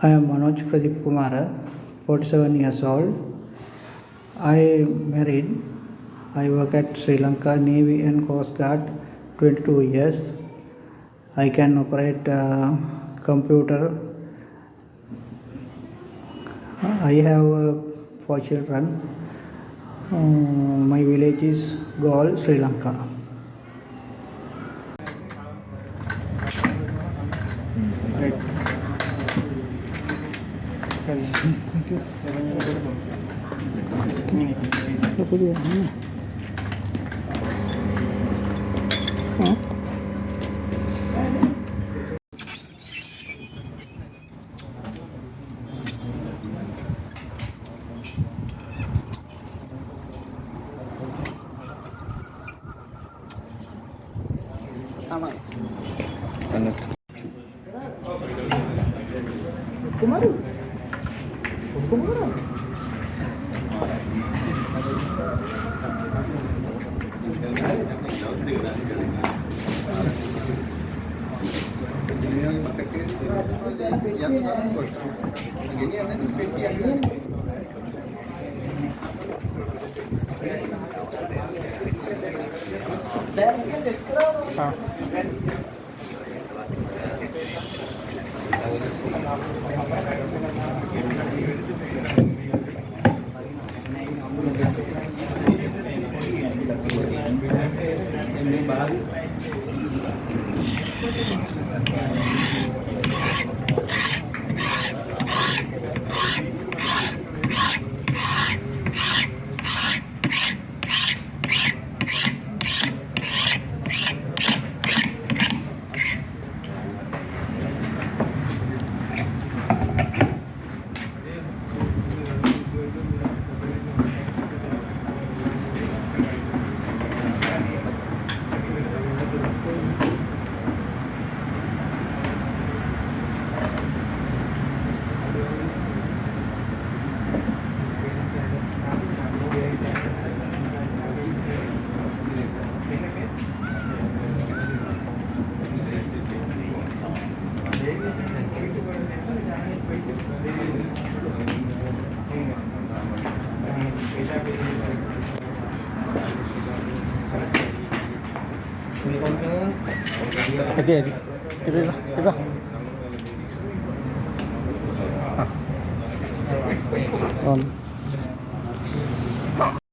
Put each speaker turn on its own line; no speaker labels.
I am Manoj Pradeep Kumara, 47 years old. I am married. I work at Sri Lanka Navy and Coast Guard 22 years. I can operate computer. I have 4 children. My village is Gaul, Sri Lanka. Thank you. Apa dia? Sama. Kumaru. Kumaru. Hadi. Iba. On.